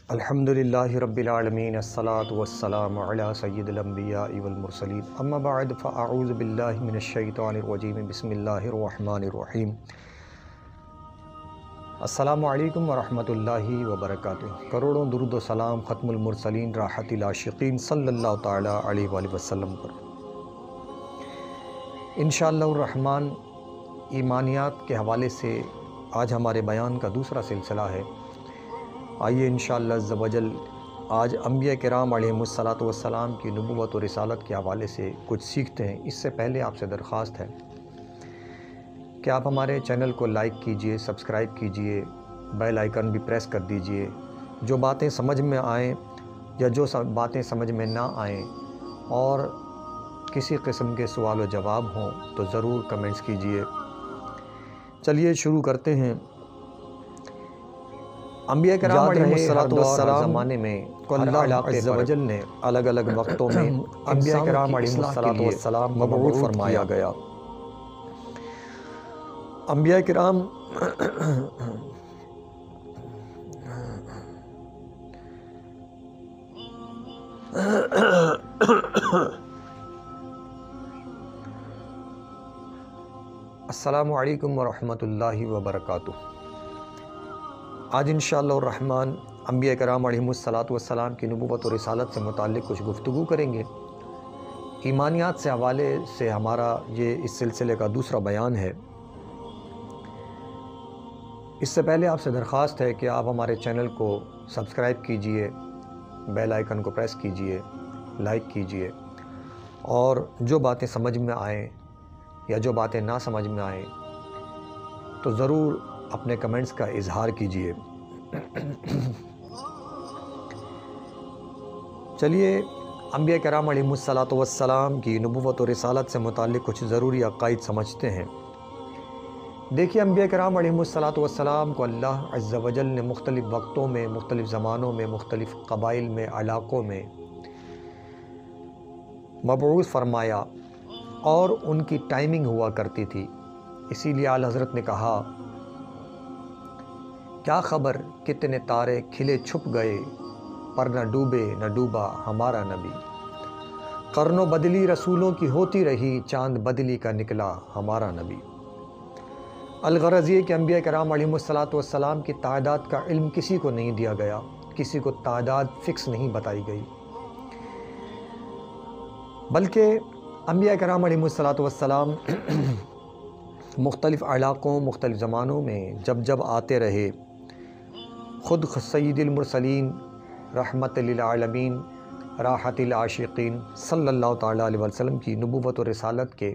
الحمدللہ رب العالمین الصلاۃ والسلام علی سید الانبیاء والمرسلین اما بعد فاعوذ باللہ من الشیطان الرجیم بسم اللہ الرحمن الرحیم السلام علیکم ورحمۃ اللہ وبرکاتہ۔ کروڑوں درود و سلام ختم المرسلین راحت العاشقین صلی اللہ تعالیٰ علیہ وآلہ وسلم پر۔ انشاءاللہ الرحمن ایمانیات کے حوالے سے آج ہمارے بیان کا دوسرا سلسلہ ہے۔ آئیے انشاءاللہ عز و جل آج انبیاء کرام علیہم السلام کی نبوت و رسالت کے حوالے سے کچھ سیکھتے ہیں۔ اس سے پہلے آپ سے درخواست ہے کہ آپ ہمارے چینل کو لائک کیجئے، سبسکرائب کیجئے، بیل آئیکن بھی پریس کر دیجئے۔ جو باتیں سمجھ میں آئیں یا جو باتیں سمجھ میں نہ آئیں اور کسی قسم کے سوال و جواب ہوں تو ضرور کمنٹس کیجئے۔ چلیے شروع کرتے ہیں۔ انبیاء کرام علیہ السلام زمانے میں اللہ عز و جل نے الگ الگ وقتوں میں انبیاء کرام علیہ السلام مبعوث فرمایا گیا۔ انبیاء کرام السلام علیکم ورحمۃ اللہ وبرکاتہ۔ آج انشاءاللہ الرحمن انبیاء کرام علیہم السلام کی نبوت و رسالت سے متعلق کچھ گفتگو کریں گے۔ ایمانیات سے حوالے سے ہمارا یہ اس سلسلے کا دوسرا بیان ہے۔ اس سے پہلے آپ سے درخواست ہے کہ آپ ہمارے چینل کو سبسکرائب کیجئے، بیل آئیکن کو پریس کیجئے، لائک کیجئے، اور جو باتیں سمجھ میں آئیں یا جو باتیں نہ سمجھ میں آئیں تو ضرور اپنے کمنٹس کا اظہار کیجئے۔ چلیے انبیاء کرام علیہم السلام کی نبوت و رسالت سے متعلق کچھ ضروری عقائد سمجھتے ہیں۔ دیکھیے انبیاء کرام علیہم السلام کو اللہ عز و جل نے مختلف وقتوں میں، مختلف زمانوں میں، مختلف قبائل میں، علاقوں میں مبعوث فرمایا اور ان کی ٹائمنگ ہوا کرتی تھی۔ اسی لیے اعلیٰ حضرت نے کہا، کیا خبر کتنے تارے کھلے چھپ گئے، پر نہ ڈوبے نہ ڈوبا ہمارا نبی۔ قرن و بدلی رسولوں کی ہوتی رہی، چاند بدلی کا نکلا ہمارا نبی۔ الغرض یہ کہ انبیاء کرام علیہم السلام کی تعداد کا علم کسی کو نہیں دیا گیا، کسی کو تعداد فکس نہیں بتائی گئی، بلکہ انبیاء کرام علیہم السلام مختلف علاقوں، مختلف زمانوں میں جب جب آتے رہے، خود سید المرسلین رحمت للعالمین راحت العاشقین صلی اللہ تعالیٰ علیہ وسلم کی نبوت و رسالت کے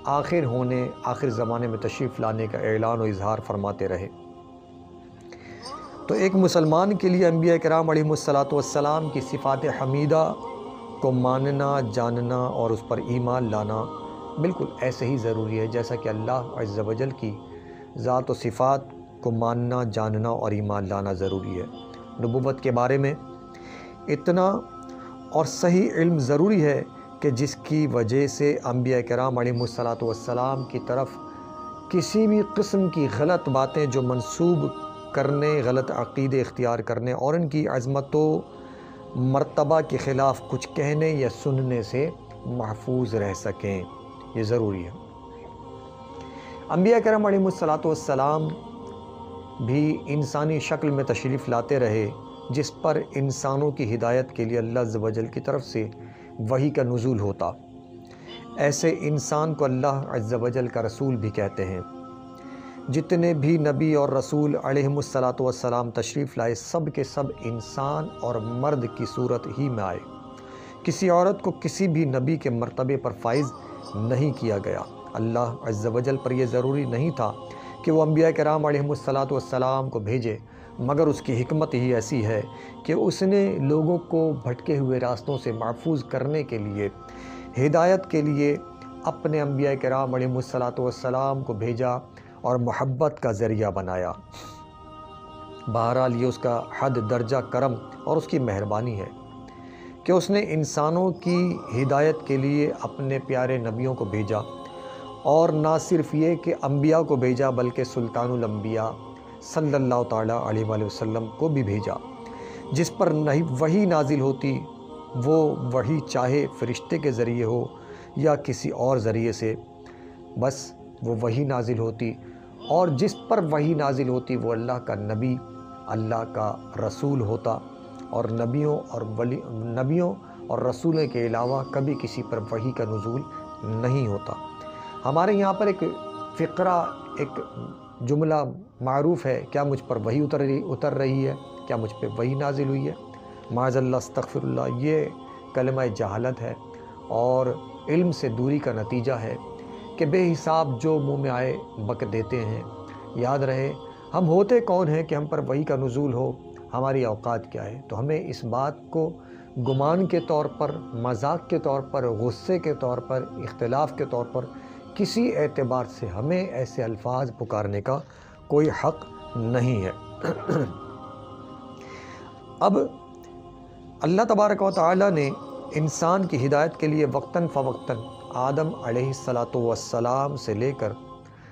آخر ہونے، آخر زمانے میں تشریف لانے کا اعلان و اظہار فرماتے رہے۔ تو ایک مسلمان کے لیے انبیاء کرام علیہم السلام کی صفات حمیدہ کو ماننا، جاننا اور اس پر ایمان لانا بالکل ایسے ہی ضروری ہے جیسا کہ اللہ عز و جل کی ذات و صفات کو ماننا، جاننا اور ایمان لانا ضروری ہے۔ نبوت کے بارے میں اتنا اور صحیح علم ضروری ہے کہ جس کی وجہ سے انبیاء کرام علیہم السلام کی طرف کسی بھی قسم کی غلط باتیں جو منسوب کرنے، غلط عقیدے اختیار کرنے اور ان کی عظمت و مرتبہ کے خلاف کچھ کہنے یا سننے سے محفوظ رہ سکیں، یہ ضروری ہے۔ انبیاء کرام علیہم السلام بھی انسانی شکل میں تشریف لاتے رہے، جس پر انسانوں کی ہدایت کے لیے اللہ عز و جل کی طرف سے وحی کا نزول ہوتا۔ ایسے انسان کو اللہ عز و جل کا رسول بھی کہتے ہیں۔ جتنے بھی نبی اور رسول علیہم السلام تشریف لائے، سب کے سب انسان اور مرد کی صورت ہی میں آئے۔ کسی عورت کو کسی بھی نبی کے مرتبے پر فائز نہیں کیا گیا۔ اللہ عز و جل پر یہ ضروری نہیں تھا کہ وہ انبیاء کرام علیہم السلام کو بھیجے، مگر اس کی حکمت ہی ایسی ہے کہ اس نے لوگوں کو بھٹکے ہوئے راستوں سے محفوظ کرنے کے لیے، ہدایت کے لیے اپنے انبیاء کرام علیہم السلام کو بھیجا اور محبت کا ذریعہ بنایا۔ بہرحال یہ اس کا حد درجہ کرم اور اس کی مہربانی ہے کہ اس نے انسانوں کی ہدایت کے لیے اپنے پیارے نبیوں کو بھیجا، اور نہ صرف یہ کہ انبیاء کو بھیجا بلکہ سلطان الانبیاء صلی اللہ تعالیٰ علیہ وآلہ وسلم کو بھی بھیجا، جس پر وحی نازل ہوتی وہ وحی چاہے فرشتے کے ذریعے ہو یا کسی اور ذریعے سے، بس وہ وحی نازل ہوتی، اور جس پر وحی نازل ہوتی وہ اللہ کا نبی، اللہ کا رسول ہوتا، اور نبیوں اور رسولوں کے علاوہ کبھی کسی پر وحی کا نزول نہیں ہوتا۔ ہمارے یہاں پر ایک فقرہ، ایک جملہ معروف ہے، کیا مجھ پر وحی اتر رہی ہے، کیا مجھ پہ وحی نازل ہوئی ہے؟ معاذ اللہ، استغفر اللہ، یہ کلمہ جہالت ہے اور علم سے دوری کا نتیجہ ہے کہ بے حساب جو منہ میں آئے بک دیتے ہیں۔ یاد رہے ہم ہوتے کون ہیں کہ ہم پر وحی کا نزول ہو، ہماری اوقات کیا ہے؟ تو ہمیں اس بات کو گمان کے طور پر، مذاق کے طور پر، غصے کے طور پر، اختلاف کے طور پر، کسی اعتبار سے ہمیں ایسے الفاظ پکارنے کا کوئی حق نہیں ہے۔ اب اللہ تبارک و تعالی نے انسان کی ہدایت کے لیے وقتاً فوقتاً آدم علیہ السلام سے لے کر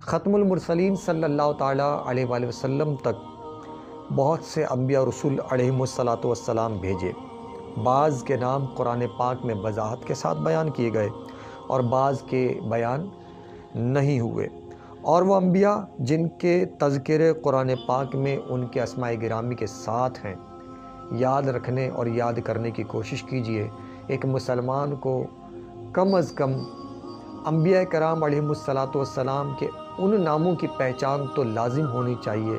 ختم المرسلین صلی اللہ تعالیٰ علیہ وآلہ وسلم تک بہت سے انبیاء رسول علیہ السلام بھیجے۔ بعض کے نام قرآن پاک میں وضاحت کے ساتھ بیان کیے گئے اور بعض کے بیان نہیں ہوئے، اور وہ انبیاء جن کے تذکرے قرآن پاک میں ان کے اسماء گرامی کے ساتھ ہیں، یاد رکھنے اور یاد کرنے کی کوشش کیجئے۔ ایک مسلمان کو کم از کم انبیاء کرام علیہ السلام کے ان ناموں کی پہچان تو لازم ہونی چاہیے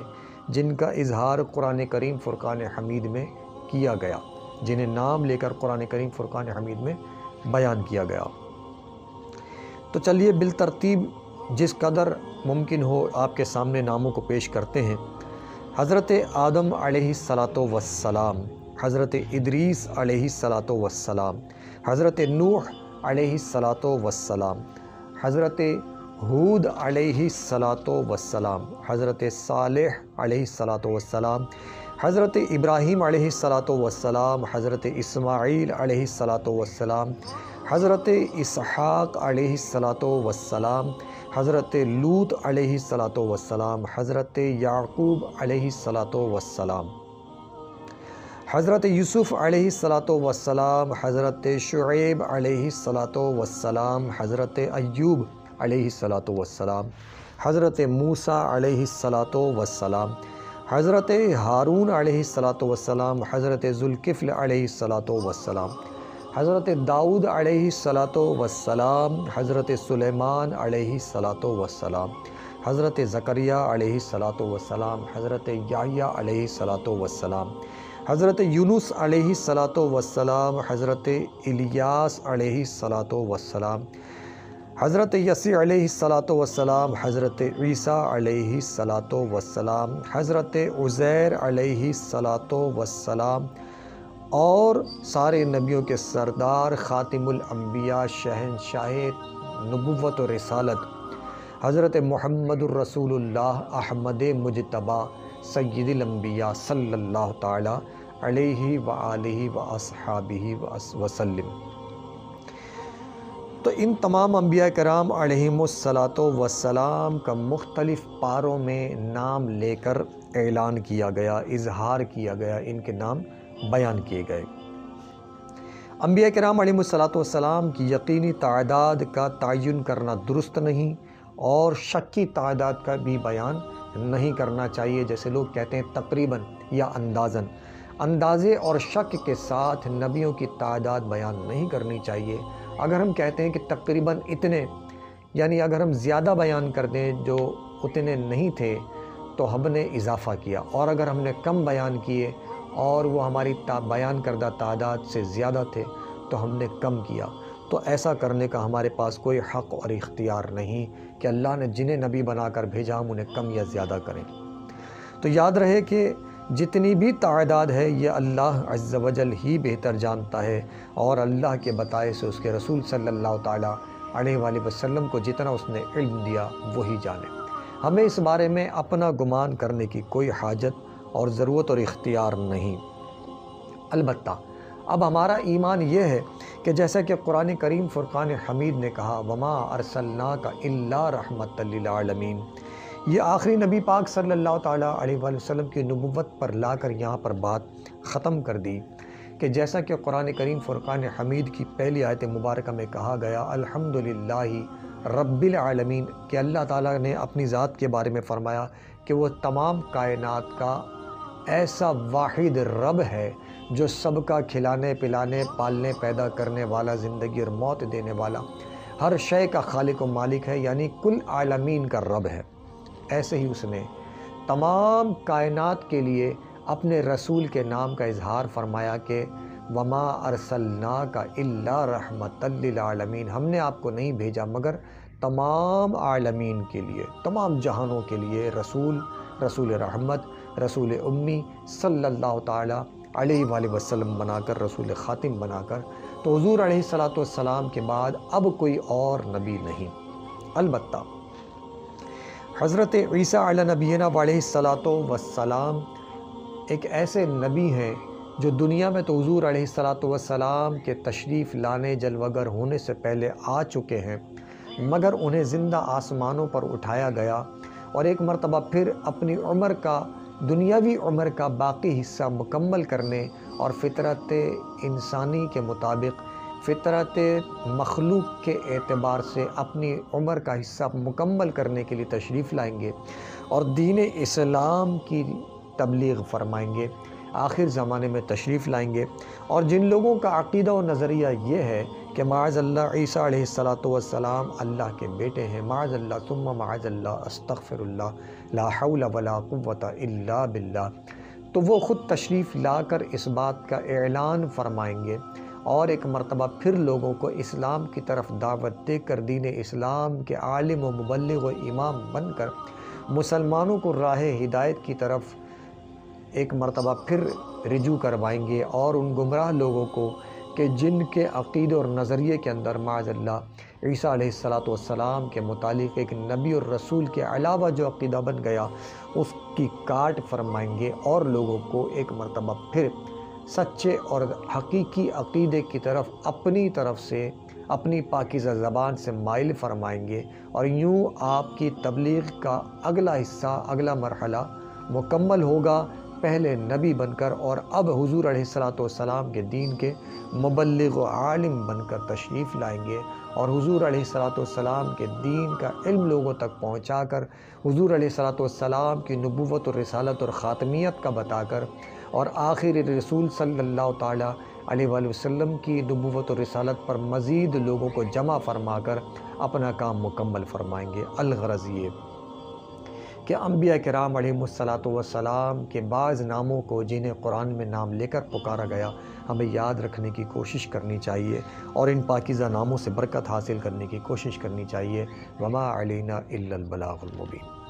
جن کا اظہار قرآن کریم فرقان حمید میں کیا گیا، جنہیں نام لے کر قرآن کریم فرقان حمید میں بیان کیا گیا۔ تو چلیے بالترتیب جس قدر ممکن ہو آپ کے سامنے ناموں کو پیش کرتے ہیں۔ حضرت آدم علیہ السلام، حضرت ادریس علیہ السلام، حضرت نوح علیہ السلام، حضرت ہود علیہ السلام، حضرت صالح علیہ السلام، حضرت ابراہیم علیہ السلام، حضرت اسماعیل علیہ السلام، حضرت اسحاق علیہ السلام، حضرت لوط علیہ السلام، حضرت یعقوب علیہ السلام، حضرت یوسف علیہ السلام، حضرت شعیب علیہ السلام، حضرت ایوب علیہ السلام، حضرت موسیٰ علیہ السلام، حضرت ہارون علیہ السلام، حضرت ذوالکفل علیہ السلام، حضرت داؤد علیہ السلام، حضرت سلیمان علیہ السلام، حضرت زکریا علیہ السلام، حضرت یحییٰ علیہ السلام، حضرت یونس علیہ السلام، حضرت الیاس علیہ السلام، حضرت یسیع علیہ السلام، حضرت عیسیٰ علیہ السلام، حضرت عزیر علیہ السلام، اور سارے نبیوں کے سردار، خاتم الانبیاء، شہنشاہ نبوت و رسالت، حضرت محمد الرسول اللہ احمد مجتبی سید الانبیاء صلی اللہ تعالی علیہ وآلہ واصحابہ وسلم۔ تو ان تمام انبیاء کرام علیہم السلام کا مختلف پاروں میں نام لے کر اعلان کیا گیا، اظہار کیا گیا، ان کے نام بیان کیے گئے۔ انبیاء کرام علیہ السلام کی یقینی تعداد کا تعین کرنا درست نہیں، اور شک کی تعداد کا بھی بیان نہیں کرنا چاہیے، جیسے لوگ کہتے ہیں تقریباً یا اندازاً۔ اندازے اور شک کے ساتھ نبیوں کی تعداد بیان نہیں کرنی چاہیے۔ اگر ہم کہتے ہیں کہ تقریباً اتنے، یعنی اگر ہم زیادہ بیان کر دیں جو اتنے نہیں تھے تو ہم نے اضافہ کیا، اور اگر ہم نے کم بیان کیے اور وہ ہماری بیان کردہ تعداد سے زیادہ تھے تو ہم نے کم کیا، تو ایسا کرنے کا ہمارے پاس کوئی حق اور اختیار نہیں کہ اللہ نے جنہیں نبی بنا کر بھیجا ہم انہیں کم یا زیادہ کریں۔ تو یاد رہے کہ جتنی بھی تعداد ہے یہ اللہ عز و جل ہی بہتر جانتا ہے، اور اللہ کے بتائے سے اس کے رسول صلی اللہ تعالیٰ علیہ وآلہ وسلم کو جتنا اس نے علم دیا وہی جانے۔ ہمیں اس بارے میں اپنا گمان کرنے کی کوئی حاجت اور ضرورت اور اختیار نہیں۔ البتہ اب ہمارا ایمان یہ ہے کہ جیسا کہ قرآن کریم فرقان حمید نے کہا وَمَا أَرْسَلْنَاكَ إِلَّا رَحْمَةً لِلْعَالَمِينَ، یہ آخری نبی پاک صلی اللہ تعالیٰ علیہ وآلہ وسلم کی نبوت پر لا کر یہاں پر بات ختم کر دی کہ جیسا کہ قرآن کریم فرقان حمید کی پہلی آیت مبارکہ میں کہا گیا الحمدللہ رب العالمین، کہ اللہ تعالیٰ نے اپنی ذات کے بارے میں فرمایا کہ وہ تمام کائنات کا ایسا واحد رب ہے جو سب کا کھلانے پلانے پالنے پیدا کرنے والا، زندگی اور موت دینے والا، ہر شے کا خالق و مالک ہے، یعنی کل عالمین کا رب ہے۔ ایسے ہی اس نے تمام کائنات کے لیے اپنے رسول کے نام کا اظہار فرمایا کہ وما ارسلناک الا رحمۃ للعالمین، ہم نے آپ کو نہیں بھیجا مگر تمام عالمین کے لیے، تمام جہانوں کے لیے رسول رحمت، رسول امی صلی اللہ تعالیٰ علیہ وآلہ وسلم بنا کر، رسول خاتم بنا کر۔ تو حضور علیہ السلام کے بعد اب کوئی اور نبی نہیں۔ البتہ حضرت عیسیٰ علیہ نبینا علیہ السلام ایک ایسے نبی ہیں جو دنیا میں تو حضور علیہ السلام کے تشریف لانے جلوگر ہونے سے پہلے آ چکے ہیں، مگر انہیں زندہ آسمانوں پر اٹھایا گیا اور ایک مرتبہ پھر اپنی عمر کا، دنیاوی عمر کا باقی حصہ مکمل کرنے اور فطرت انسانی کے مطابق، فطرت مخلوق کے اعتبار سے اپنی عمر کا حصہ مکمل کرنے کے لیے تشریف لائیں گے اور دین اسلام کی تبلیغ فرمائیں گے، آخر زمانے میں تشریف لائیں گے۔ اور جن لوگوں کا عقیدہ و نظریہ یہ ہے کہ معاذ اللہ عیسیٰ علیہ السلام اللہ کے بیٹے ہیں، معاذ اللہ ثم معاذ اللہ استغفر اللہ لا حول ولا قوة الا باللہ، تو وہ خود تشریف لا کر اس بات کا اعلان فرمائیں گے اور ایک مرتبہ پھر لوگوں کو اسلام کی طرف دعوت دے کر دین اسلام کے عالم و مبلغ و امام بن کر مسلمانوں کو راہ ہدایت کی طرف ایک مرتبہ پھر رجوع کروائیں گے، اور ان گمراہ لوگوں کو کہ جن کے عقیدے اور نظریے کے اندر معاذ اللہ عیسیٰ علیہ السلام کے متعلق ایک نبی اور رسول کے علاوہ جو عقیدہ بن گیا اس کی کاٹ فرمائیں گے، اور لوگوں کو ایک مرتبہ پھر سچے اور حقیقی عقیدے کی طرف اپنی طرف سے، اپنی پاکیزہ زبان سے مائل فرمائیں گے، اور یوں آپ کی تبلیغ کا اگلا حصہ، اگلا مرحلہ مکمل ہوگا، پہلے نبی بن کر اور اب حضور علیہ السلام کے دین کے مبلغ و عالم بن کر تشریف لائیں گے، اور حضور علیہ السلام کے دین کا علم لوگوں تک پہنچا کر، حضور علیہ السلام کی نبوت و رسالت اور خاتمیت کا بتا کر، اور آخر رسول صلی اللہ تعالیٰ علیہ وآلہ وسلم کی نبوت و رسالت پر مزید لوگوں کو جمع فرما کر اپنا کام مکمل فرمائیں گے۔ الغرض یہ کہ انبیاء کرام علیہ السلام کے بعض ناموں کو جنہیں قرآن میں نام لے کر پکارا گیا ہمیں یاد رکھنے کی کوشش کرنی چاہیے، اور ان پاکیزہ ناموں سے برکت حاصل کرنے کی کوشش کرنی چاہیے۔ وما علینا الا البلاغ المبین۔